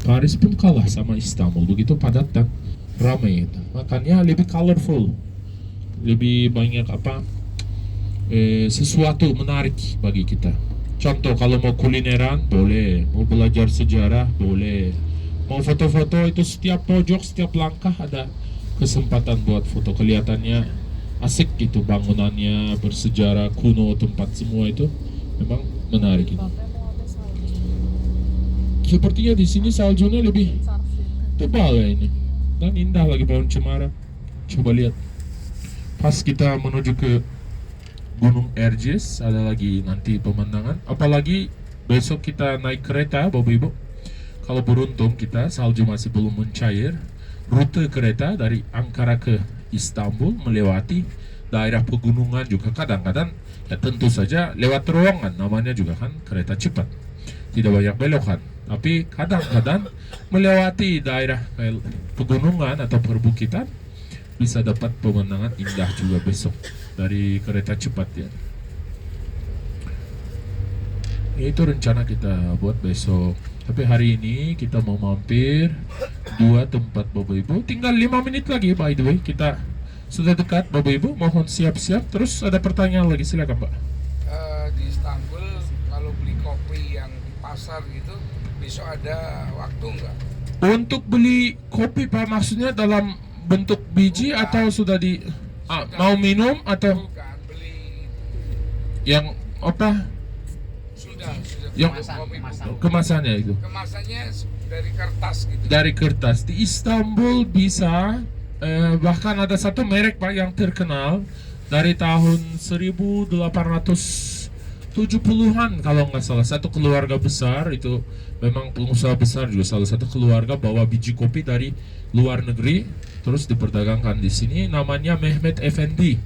Paris pun kalah sama Istanbul, begitu padat dan ramai itu. Makanya lebih colorful, lebih banyak sesuatu menarik bagi kita. Contoh, kalau mau kulineran boleh, mau belajar sejarah boleh, mau foto-foto itu setiap pojok, setiap langkah ada kesempatan buat foto. Kelihatannya asik gitu, bangunannya bersejarah kuno, tempat semua itu memang menarik gitu. Sepertinya di sini saljunya lebih tebal ya ini, dan indah lagi pohon cemara. Coba lihat, pas kita menuju ke Gunung Erciyes ada lagi nanti pemandangan. Apalagi besok kita naik kereta, Bapak Ibu. Kalau beruntung kita salju masih belum mencair, rute kereta dari Ankara ke Istanbul melewati daerah pegunungan juga kadang-kadang ya tentu saja lewat terowongan, namanya juga kan kereta cepat, tidak banyak belokan. Tapi kadang-kadang melewati daerah pegunungan atau perbukitan bisa dapat pemandangan indah juga besok dari kereta cepat ya. Itu rencana kita buat besok. Tapi hari ini kita mau mampir dua tempat Bapak Ibu. Tinggal 5 menit lagi, by the way. Kita sudah dekat Bapak Ibu. Mohon siap-siap. Terus ada pertanyaan lagi, silakan Pak. Di Istanbul kalau beli kopi yang di pasar gitu, besok ada waktu nggak? Untuk beli kopi Pak, maksudnya dalam bentuk biji bukan, atau sudah di mau minum atau bukan beli yang apa? Sudah Yang kemasannya itu. Kemasannya dari kertas gitu. Dari kertas di Istanbul bisa, bahkan ada satu merek Pak yang terkenal dari tahun 1870-an kalau nggak salah. Satu keluarga besar itu memang pengusaha besar juga, salah satu keluarga bawa biji kopi dari luar negeri terus diperdagangkan di sini. Namanya Mehmet Efendi.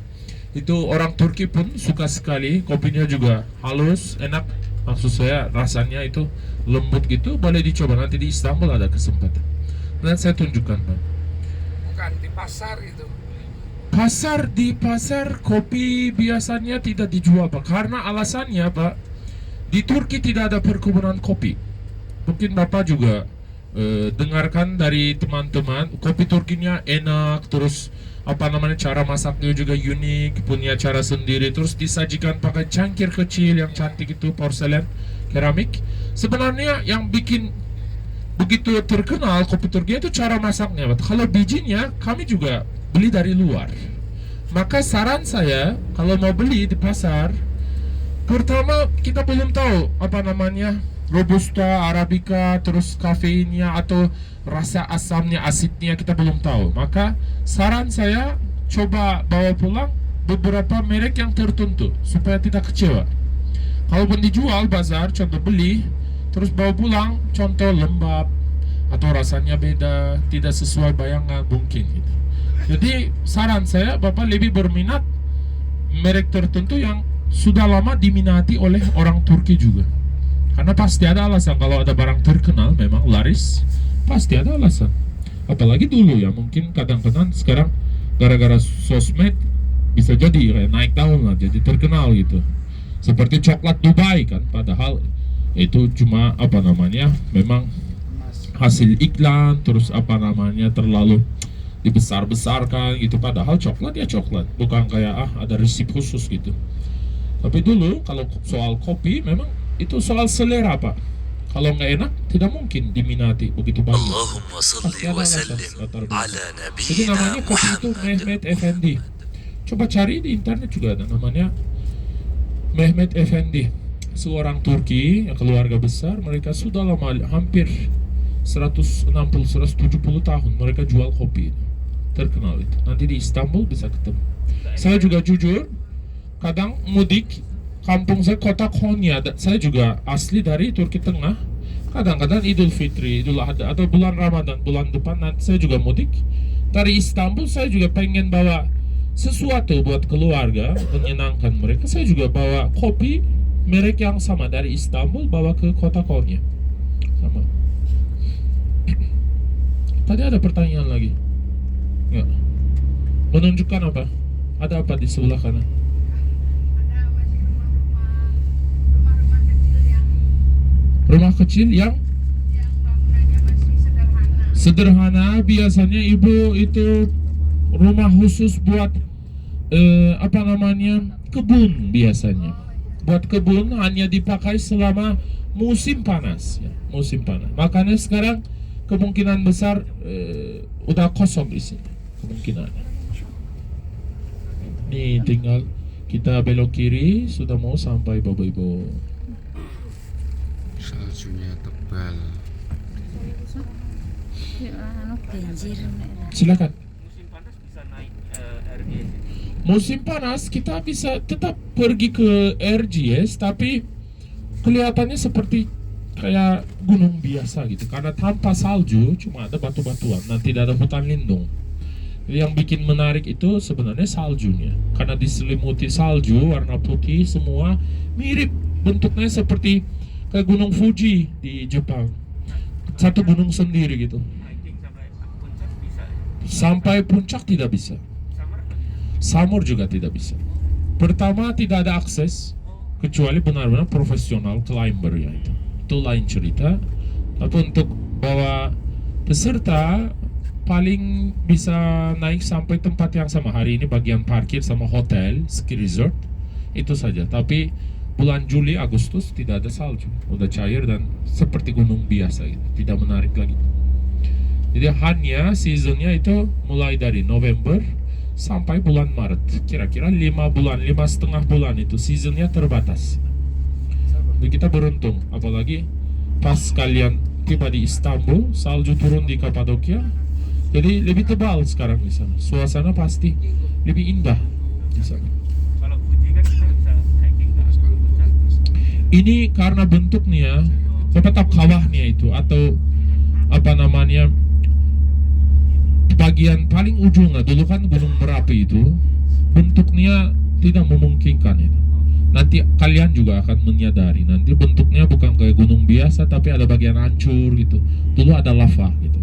Itu orang Turki pun suka sekali, kopinya juga halus, enak. Maksud saya rasanya itu lembut gitu. Boleh dicoba nanti di Istanbul ada kesempatan. Nanti saya tunjukkan Pak. Bukan di pasar itu. Di pasar kopi biasanya tidak dijual Pak, karena alasannya Pak, di Turki tidak ada perkebunan kopi. Mungkin Bapak juga dengarkan dari teman-teman, kopi Turkinya enak, terus cara masaknya juga unik, punya cara sendiri, terus disajikan pakai cangkir kecil yang cantik itu, porselen keramik. Sebenarnya yang bikin begitu terkenal kopi Turki itu cara masaknya. Kalau bijinya kami juga beli dari luar. Maka saran saya kalau mau beli di pasar, pertama kita belum tahu Robusta, Arabica, terus kafeinnya atau rasa asamnya, asidnya kita belum tahu. Maka saran saya coba bawa pulang beberapa merek yang tertentu supaya tidak kecewa. Kalaupun dijual bazar, contoh beli, terus bawa pulang, contoh lembab atau rasanya beda, tidak sesuai bayangan mungkin gitu. Jadi saran saya Bapak lebih berminat merek tertentu yang sudah lama diminati oleh orang Turki juga. Karena pasti ada alasan, kalau ada barang terkenal memang laris, pasti ada alasan. Apalagi dulu ya, mungkin kadang-kadang sekarang gara-gara sosmed bisa jadi kayak naik daun lah, jadi terkenal gitu. Seperti coklat Dubai kan, padahal itu cuma memang hasil iklan, terus terlalu dibesar-besarkan gitu. Padahal coklat ya coklat, bukan kayak ada resep khusus gitu. Tapi dulu kalau soal kopi memang itu soal selera Pak. Kalau nggak enak tidak mungkin diminati begitu banyak. Allahumma salli wa sallim ala Jadi namanya nabiyyina kopi itu Muhammad. Mehmet Efendi. Coba cari di internet juga ada namanya Mehmet Efendi. Seorang Turki, keluarga besar, mereka sudah lama, hampir 160-170 tahun mereka jual kopi. Terkenal itu. Nanti di Istanbul bisa ketemu. Saya juga jujur kadang mudik, kampung saya kota Konya, saya juga asli dari Turki Tengah. Kadang-kadang Idul Fitri, Idul Adha atau bulan Ramadan, bulan depan nanti saya juga mudik dari Istanbul. Saya juga pengen bawa sesuatu buat keluarga, menyenangkan mereka. Saya juga bawa kopi merek yang sama dari Istanbul, bawa ke kota Konya. Sama. Tadi ada pertanyaan lagi? Enggak. Menunjukkan apa? Ada apa di sebelah kanan? Rumah kecil yang bangunannya masih Sederhana, biasanya ibu itu rumah khusus buat kebun biasanya. Buat kebun hanya dipakai selama musim panas, ya, musim panas. Makanya sekarang kemungkinan besar udah kosong di sini kemungkinan. Nih tinggal kita belok kiri, sudah mau sampai Bapak Ibu. Saljunya tebal. Silakan. Musim panas bisa naik RGS. Musim panas kita bisa tetap pergi ke RGS, tapi kelihatannya seperti kayak gunung biasa gitu, karena tanpa salju, cuma ada batu-batuan dan tidak ada hutan lindung. Jadi yang bikin menarik itu sebenarnya saljunya, karena diselimuti salju warna putih semua, mirip bentuknya seperti kayak gunung Fuji di Jepang, satu gunung sendiri gitu. Hiking sampai puncak bisa. Sampai puncak tidak bisa, Samur juga tidak bisa. Pertama tidak ada akses kecuali benar-benar profesional climber ya, itu lain cerita. Tapi untuk bawa peserta paling bisa naik sampai tempat yang sama. Hari ini bagian parkir sama hotel ski resort itu saja. Tapi bulan Juli Agustus tidak ada salju, udah cair dan seperti gunung biasa gitu, tidak menarik lagi. Jadi hanya seasonnya itu mulai dari November sampai bulan Maret, kira-kira 5,5 bulan itu seasonnya terbatas. Jadi kita beruntung, apalagi pas kalian tiba di Istanbul, salju turun di Kapadokia, jadi lebih tebal sekarang di sana. Suasana pasti lebih indah di sana. Kalau Fuji kan kita bisa hiking ke puncak. Ini karena bentuknya, tetap kawahnya itu atau bagian paling ujung lah. Dulu kan Gunung Merapi itu bentuknya tidak memungkinkan itu. Nanti kalian juga akan menyadari, nanti bentuknya bukan kayak gunung biasa, tapi ada bagian hancur gitu. Dulu ada lava gitu.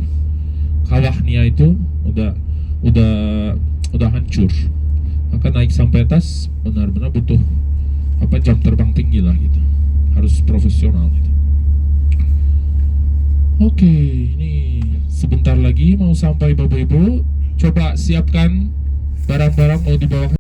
Kawahnya itu udah hancur. Maka naik sampai atas benar-benar butuh jam terbang tinggi lah gitu. Harus profesional gitu. Oke, ini sebentar lagi mau sampai Bapak Ibu. Coba siapkan barang-barang mau dibawa.